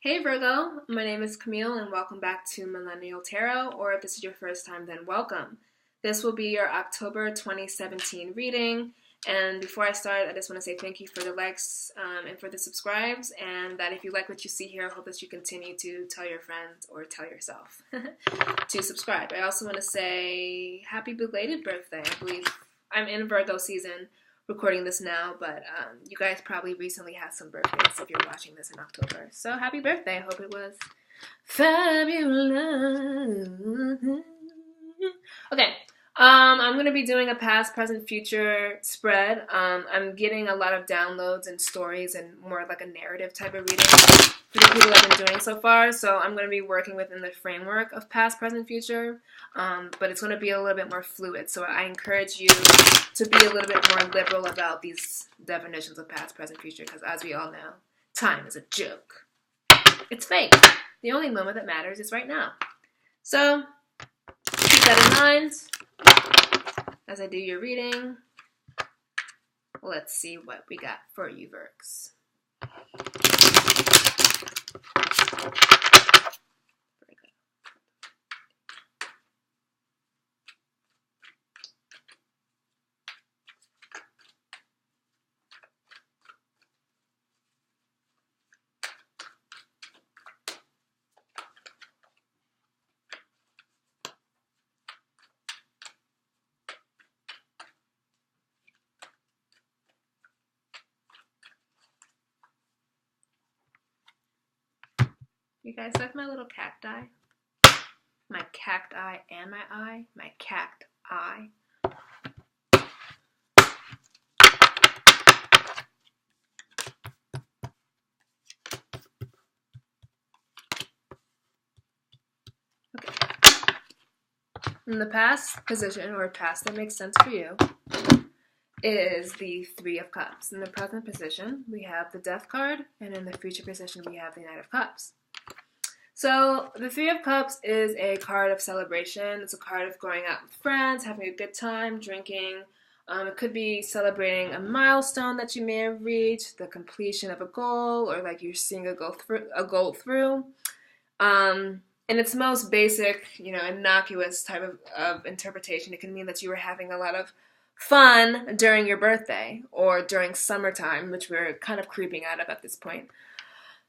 Hey Virgo, my name is Camille and welcome back to Millennial Tarot, or if this is your first time, then welcome. This will be your October 2017 reading, and before I start, I just want to say thank you for the likes and for the subscribes, and that if you like what you see here, I hope that you continue to tell your friends or tell yourself to subscribe. I also want to say happy belated birthday. I believe I'm in Virgo season, recording this now, but you guys probably recently had some birthdays if you're watching this in October. So happy birthday. I hope it was fabulous. Okay. I'm going to be doing a past, present, future spread. I'm getting a lot of downloads and stories and more like a narrative type of reading for the people I've been doing so far. So I'm going to be working within the framework of past, present, future, but it's going to be a little bit more fluid. So I encourage you to be a little bit more liberal about these definitions of past, present, future, because as we all know, time is a joke. It's fake. The only moment that matters is right now. So keep that in mind as I do your reading. Let's see what we got for you, Virgz. You guys like my little cacti? My cacti and my eye? My cacti. Okay. In the past position, or past that makes sense for you, is the Three of Cups. In the present position, we have the Death card, and in the future position, we have the Knight of Cups. So the Three of Cups is a card of celebration. It's a card of going out with friends, having a good time, drinking. It could be celebrating a milestone that you may have reached, the completion of a goal, or like you're seeing a goal through. In its most basic, innocuous type of interpretation, it can mean that you were having a lot of fun during your birthday or during summertime, which we're kind of creeping out of at this point.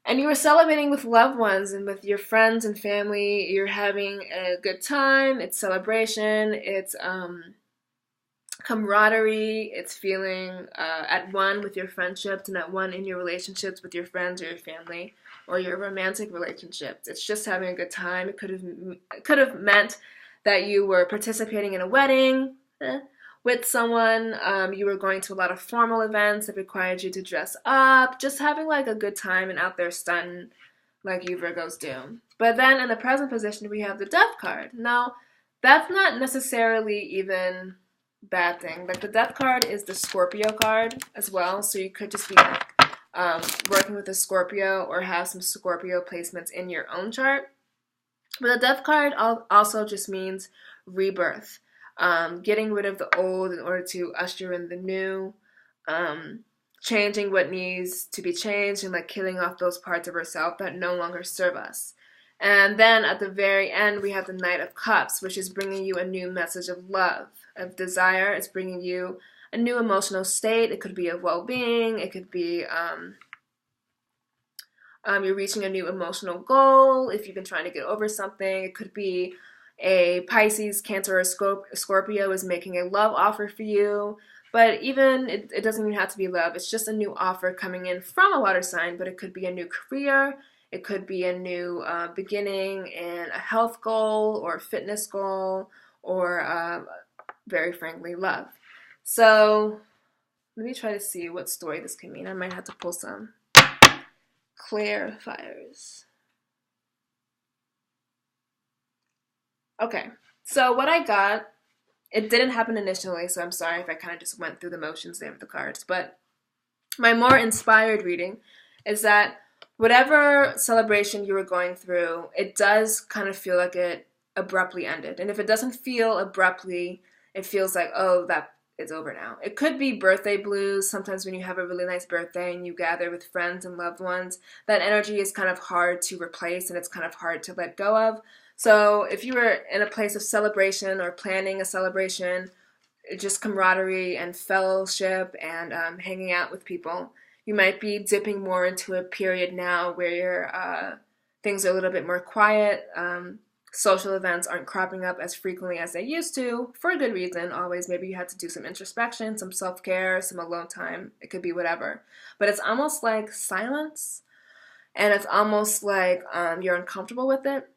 And you were celebrating with loved ones and with your friends and family. You're having a good time. It's celebration. It's camaraderie. It's feeling at one with your friendships and at one in your relationships with your friends or your family or your romantic relationships. It's just having a good time. It could have meant that you were participating in a wedding with someone. You were going to a lot of formal events that required you to dress up, just having like a good time and out there stunting like you Virgos do. But then in the present position, we have the Death card. Now, that's not necessarily even bad thing. Like the Death card is the Scorpio card as well, so you could just be like working with a Scorpio or have some Scorpio placements in your own chart. But the Death card also just means rebirth. Getting rid of the old in order to usher in the new, changing what needs to be changed, and like killing off those parts of ourselves that no longer serve us. And then at the very end, we have the Knight of Cups, which is bringing you a new message of love, of desire. It's bringing you a new emotional state. It could be of well-being. It could be you're reaching a new emotional goal. If you've been trying to get over something, it could be a Pisces, Cancer, or Scorpio is making a love offer for you. But even, it doesn't even have to be love. It's just a new offer coming in from a water sign, but it could be a new career. It could be a new beginning in a health goal or a fitness goal or, very frankly, love. So let me try to see what story this can mean. I might have to pull some clarifiers. Okay, so what I got, it didn't happen initially, so I'm sorry if I kind of just went through the motions there with the cards, but my more inspired reading is that whatever celebration you were going through, it does kind of feel like it abruptly ended. And if it doesn't feel abruptly, it feels like, oh, that it's over now. It could be birthday blues. Sometimes when you have a really nice birthday and you gather with friends and loved ones, that energy is kind of hard to replace and it's kind of hard to let go of. So if you were in a place of celebration or planning a celebration, just camaraderie and fellowship and hanging out with people, you might be dipping more into a period now where things are a little bit more quiet. Social events aren't cropping up as frequently as they used to, for a good reason. Always, maybe you had to do some introspection, some self-care, some alone time. It could be whatever. But it's almost like silence, and it's almost like you're uncomfortable with it.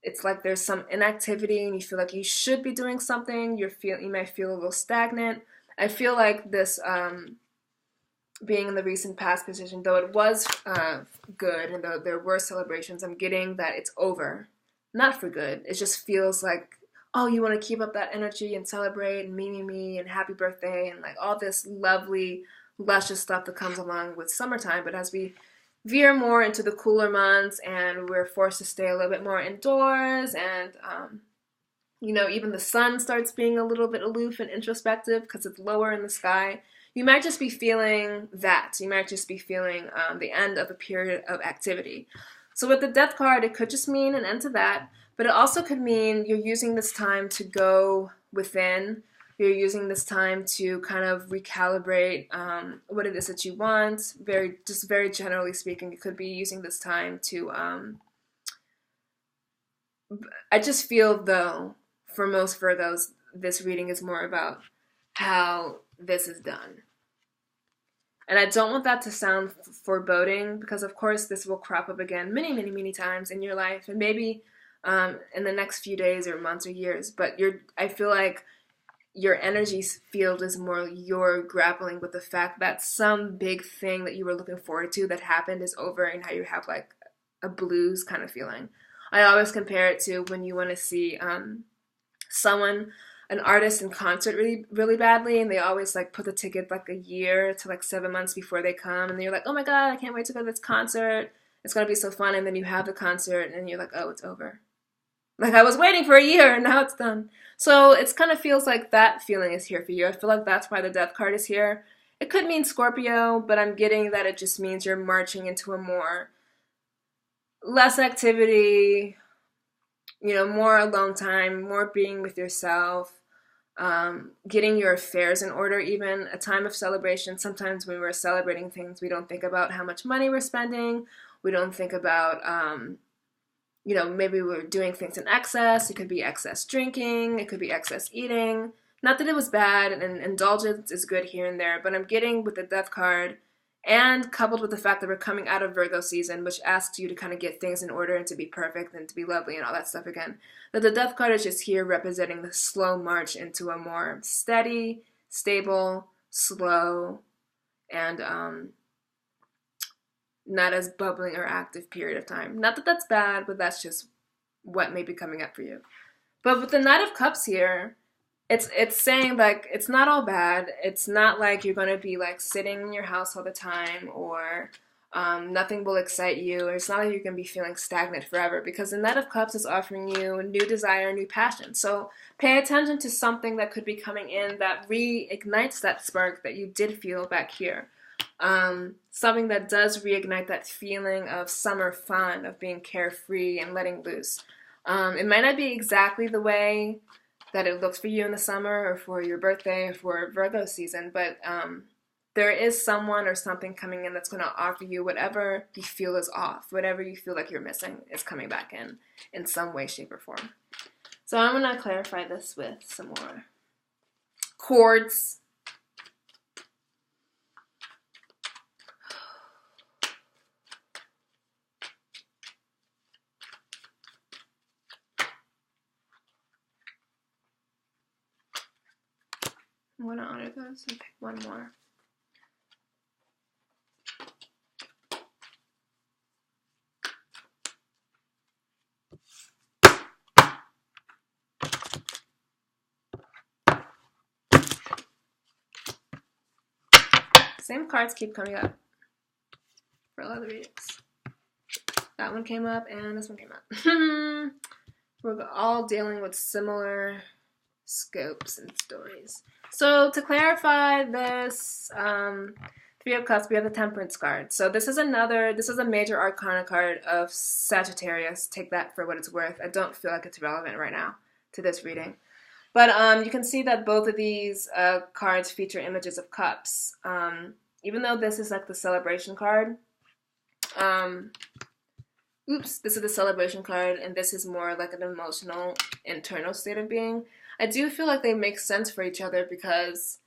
It's like there's some inactivity, and you feel like you should be doing something. You might feel a little stagnant. I feel like this being in the recent past position, though it was good, and though there were celebrations, I'm getting that it's over. Not for good. It just feels like, oh, you want to keep up that energy and celebrate and me, and happy birthday and like all this lovely, luscious stuff that comes along with summertime. But as we veer more into the cooler months and we're forced to stay a little bit more indoors and, even the sun starts being a little bit aloof and introspective because it's lower in the sky, you might just be feeling that. You might just be feeling the end of a period of activity. So with the Death card, it could just mean an end to that, but it also could mean you're using this time to go within. You're using this time to kind of recalibrate what it is that you want. Very generally speaking, you could be using this time to, I just feel though, for most Virgos, this reading is more about how this is done. And I don't want that to sound foreboding because, of course, this will crop up again many times in your life and maybe in the next few days or months or years. But I feel like your energy field is more you're grappling with the fact that some big thing that you were looking forward to that happened is over and how you have like a blues kind of feeling. I always compare it to when you want to see an artist in concert really badly, and they always like put the ticket like a year to like 7 months before they come, and you're like, oh my god, I can't wait to go to this concert, it's gonna be so fun, and then you have the concert and you're like, oh, it's over. Like I was waiting for a year and now it's done. So it kind of feels like that feeling is here for you. I feel like that's why the Death card is here. It could mean Scorpio, but I'm getting that it just means you're marching into a more less activity, more alone time, more being with yourself, getting your affairs in order, even a time of celebration. Sometimes when we're celebrating things, we don't think about how much money we're spending. We don't think about, maybe we're doing things in excess. It could be excess drinking. It could be excess eating. Not that it was bad, and indulgence is good here and there, but I'm getting with the Death card, and coupled with the fact that we're coming out of Virgo season, which asks you to kind of get things in order and to be perfect and to be lovely and all that stuff again, that the Death card is just here representing the slow march into a more steady, stable, slow, and not as bubbling or active period of time. Not that that's bad, but that's just what may be coming up for you. But with the Knight of Cups here, it's saying like it's not all bad. It's not like you're gonna be like sitting in your house all the time, or nothing will excite you, or it's not like you're gonna be feeling stagnant forever, because the Knight of Cups is offering you a new desire, new passion. So pay attention to something that could be coming in that reignites that spark that you did feel back here. Something that does reignite that feeling of summer fun, of being carefree and letting loose. It might not be exactly the way that it looks for you in the summer or for your birthday or for Virgo season, but there is someone or something coming in that's going to offer you whatever you feel is off, whatever you feel like you're missing is coming back in some way, shape, or form. So I'm going to clarify this with some more chords. I'm going to honor those and pick one more. Same cards keep coming up for a lot of the readings. That one came up and this one came up. We're all dealing with similar scopes and stories. So to clarify this, Three of Cups, we have the Temperance card. So this is a major arcana card of Sagittarius. Take that for what it's worth. I don't feel like it's relevant right now to this reading. But you can see that both of these cards feature images of cups. Even though this is like the celebration card, this is the celebration card, and this is more like an emotional, internal state of being. I do feel like they make sense for each other because,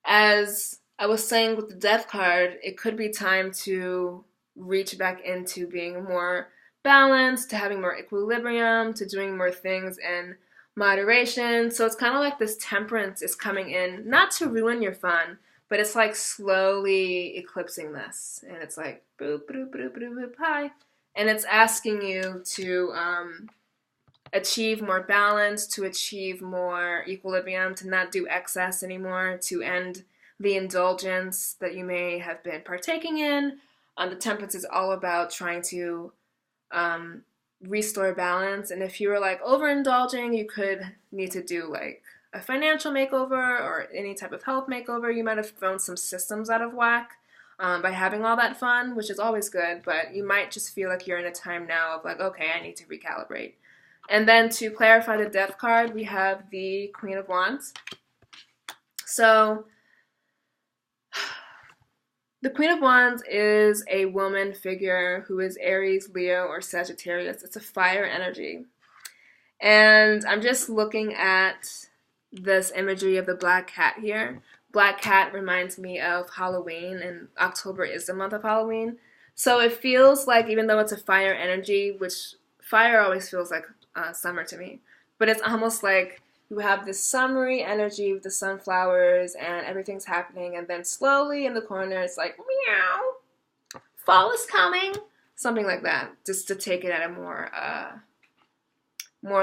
as I was saying with the Death card, it could be time to reach back into being more balanced, to having more equilibrium, to doing more things in moderation. So it's kind of like this Temperance is coming in, not to ruin your fun, but it's like slowly eclipsing this. And it's like, boop, boop, boop, boop, boop, hi. And it's asking you to achieve more balance, to achieve more equilibrium, to not do excess anymore, to end the indulgence that you may have been partaking in. The Temperance is all about trying to restore balance. And if you were like overindulging, you could need to do like a financial makeover or any type of health makeover. You might have thrown some systems out of whack by having all that fun, which is always good, but you might just feel like you're in a time now of like, okay, I need to recalibrate. And then to clarify the Death card, we have the Queen of Wands. So the Queen of Wands is a woman figure who is Aries, Leo, or Sagittarius. It's a fire energy. And I'm just looking at this imagery of the black cat here. Black cat reminds me of Halloween, and October is the month of Halloween. So it feels like, even though it's a fire energy, which fire always feels like summer to me, but it's almost like you have this summery energy with the sunflowers and everything's happening, and then slowly in the corner it's like, meow, fall is coming, something like that, just to take it at a more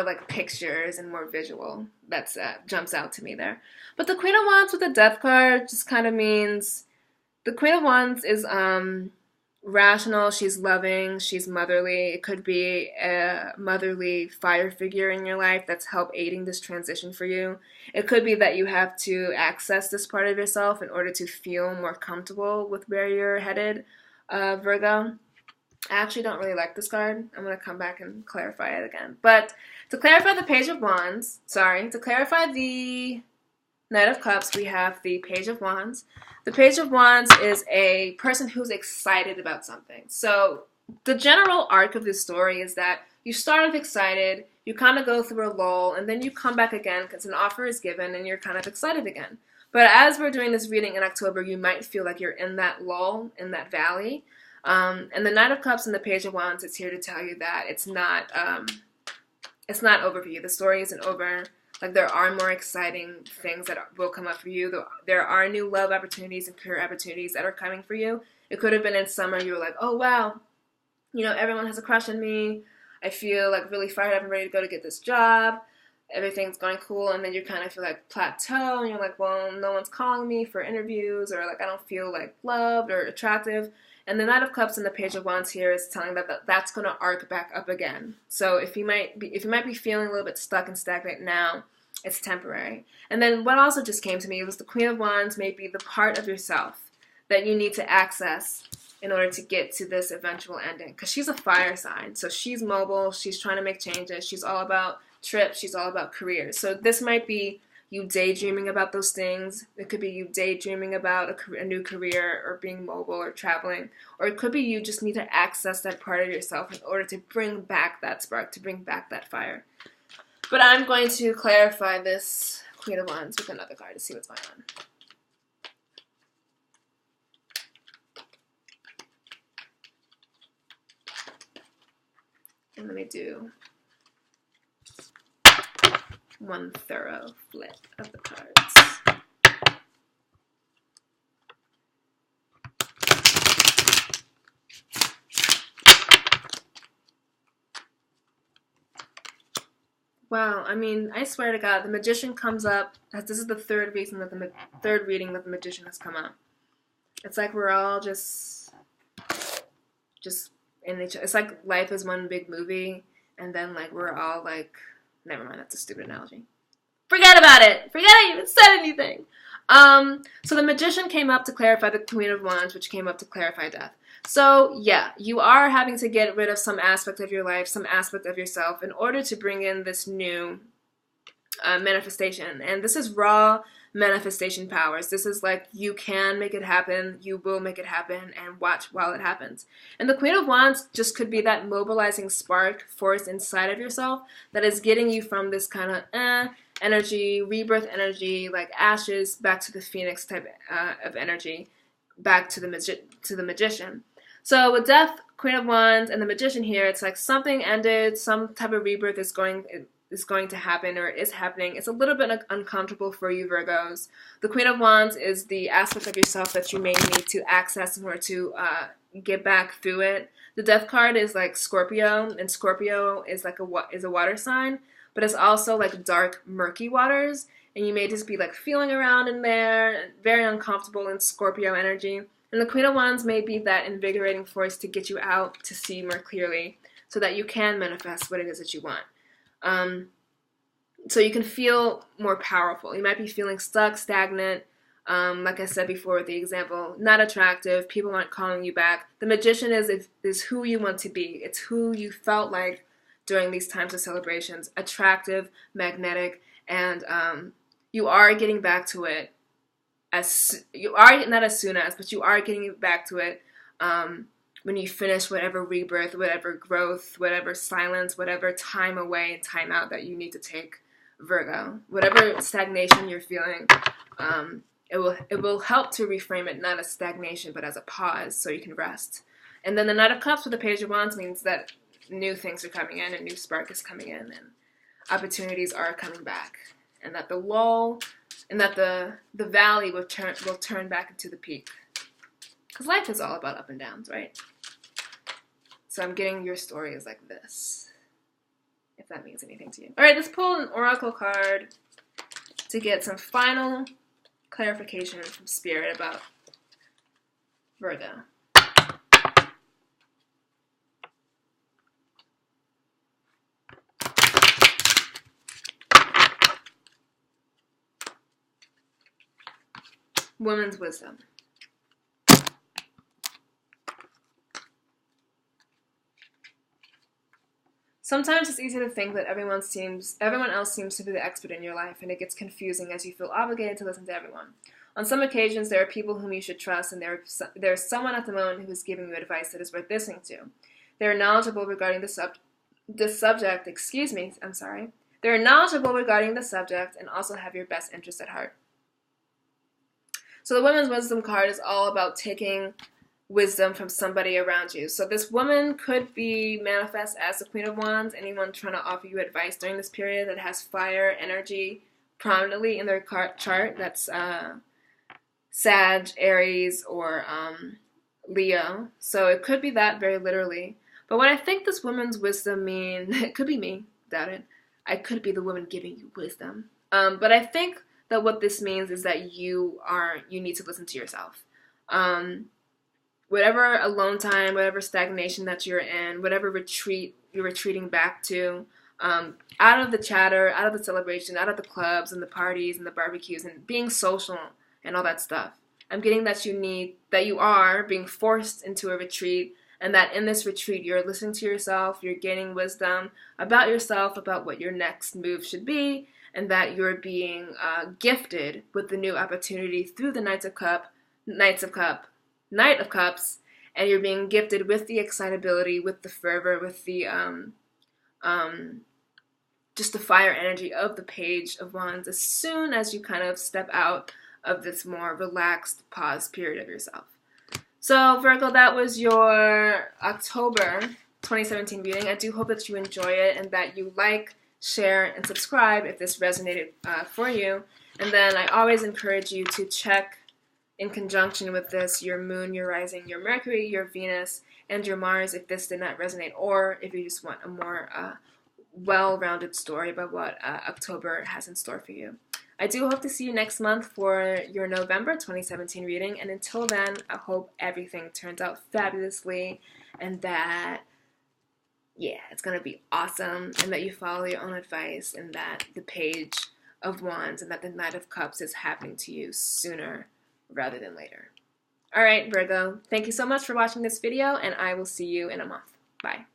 like pictures and more visual. That's jumps out to me there. But the Queen of Wands with the Death card just kind of means the Queen of Wands is rational, she's loving, she's motherly. It could be a motherly fire figure in your life that's aiding this transition for you. It could be that you have to access this part of yourself in order to feel more comfortable with where you're headed, Virgo. I actually don't really like this card. I'm going to come back and clarify it again. But to clarify the to clarify the Knight of Cups, we have the Page of Wands. The Page of Wands is a person who's excited about something. So the general arc of this story is that you start off excited, you kind of go through a lull, and then you come back again because an offer is given and you're kind of excited again. But as we're doing this reading in October, you might feel like you're in that lull, in that valley. And the Knight of Cups and the Page of Wands is here to tell you that it's not over for you. The story isn't over. Like, there are more exciting things that will come up for you. There are new love opportunities and career opportunities that are coming for you. It could have been in summer. You were like, oh, wow, everyone has a crush on me. I feel like really fired up and ready to go to get this job. Everything's going cool. And then you kind of feel like plateau. And you're like, well, no one's calling me for interviews, or like I don't feel like loved or attractive. And the Knight of Cups and the Page of Wands here is telling that's going to arc back up again. So if you might be feeling a little bit stuck and stagnant now, it's temporary. And then what also just came to me was the Queen of Wands may be the part of yourself that you need to access in order to get to this eventual ending. Because she's a fire sign, so she's mobile, she's trying to make changes, she's all about trips, she's all about careers. So this might be you daydreaming about those things. It could be you daydreaming about a new career or being mobile or traveling. Or it could be you just need to access that part of yourself in order to bring back that spark, to bring back that fire. But I'm going to clarify this Queen of Wands with another card to see what's going on. And let me do one thorough flip of the cards. Wow, I mean, I swear to God, the Magician comes up. This is the third reading that the Magician has come up. It's like we're all just in each. It's like life is one big movie, and then like we're all like, never mind, that's a stupid analogy. Forget about it. Forget I even said anything. So the Magician came up to clarify the Queen of Wands, which came up to clarify death. So, yeah, you are having to get rid of some aspect of your life, some aspect of yourself, in order to bring in this new manifestation. And this is raw manifestation powers. This is like, you can make it happen, you will make it happen, and watch while it happens. And the Queen of Wands just could be that mobilizing spark force inside of yourself that is getting you from this kind of energy, rebirth energy, like ashes, back to the phoenix type of energy, back to the Magician. So with Death, Queen of Wands, and the Magician here, it's like something ended, some type of rebirth is going to happen or is happening. It's a little bit uncomfortable for you, Virgos. The Queen of Wands is the aspect of yourself that you may need to access in order to get back through it. The Death card is like Scorpio, and Scorpio is like a water sign, but it's also like dark, murky waters, and you may just be like feeling around in there, very uncomfortable in Scorpio energy. And the Queen of Wands may be that invigorating force to get you out to see more clearly so that you can manifest what it is that you want. So you can feel more powerful. You might be feeling stuck, stagnant, like I said before with the example, not attractive, people aren't calling you back. The Magician is who you want to be. It's who you felt like during these times of celebrations. Attractive, magnetic, and you are getting back to it. You are not as soon as, but you are getting back to it when you finish whatever rebirth, whatever growth, whatever silence, whatever time away and time out that you need to take, Virgo. Whatever stagnation you're feeling, it will help to reframe it not as stagnation but as a pause so you can rest. And then the Knight of Cups with the Page of Wands means that new things are coming in, a new spark is coming in, and opportunities are coming back, and that the lull and that the valley will turn back into the peak. Because life is all about up and downs, right? So I'm getting your story is like this, if that means anything to you. All right, let's pull an oracle card to get some final clarification from Spirit about Virgo. Woman's wisdom. Sometimes it's easy to think that everyone else seems to be the expert in your life, and it gets confusing as you feel obligated to listen to everyone. On some occasions, there are people whom you should trust, and there's someone at the moment who is giving you advice that is worth listening to. They are knowledgeable regarding the subject. They're knowledgeable regarding the subject and also have your best interest at heart. So the Women's Wisdom card is all about taking wisdom from somebody around you. So this woman could be manifest as the Queen of Wands, anyone trying to offer you advice during this period that has fire energy prominently in their chart. That's Sag, Aries, or Leo. So it could be that very literally. But what I think this woman's wisdom mean, it could be me, doubt it. I could be the woman giving you wisdom. But I think that what this means is that you need to listen to yourself. Whatever alone time, whatever stagnation that you're in, whatever retreat you're retreating back to, out of the chatter, out of the celebration, out of the clubs and the parties and the barbecues and being social and all that stuff. I'm getting that you are being forced into a retreat, and that in this retreat you're listening to yourself, you're gaining wisdom about yourself, about what your next move should be, and that you're being gifted with the new opportunity through the Knight of Cups, and you're being gifted with the excitability, with the fervor, with the just the fire energy of the Page of Wands as soon as you kind of step out of this more relaxed pause period of yourself. So Virgo, that was your October 2017 reading. I do hope that you enjoy it and that you like, share, and subscribe if this resonated for you. And then I always encourage you to check in conjunction with this your moon, your rising, your Mercury, your Venus, and your Mars if this did not resonate, or if you just want a more well-rounded story about what October has in store for you. I do hope to see you next month for your November 2017 reading, and until then, I hope everything turns out fabulously and that, yeah, it's going to be awesome, and that you follow your own advice, and that the Page of Wands and that the Knight of Cups is happening to you sooner rather than later. All right, Virgo, thank you so much for watching this video, and I will see you in a month. Bye.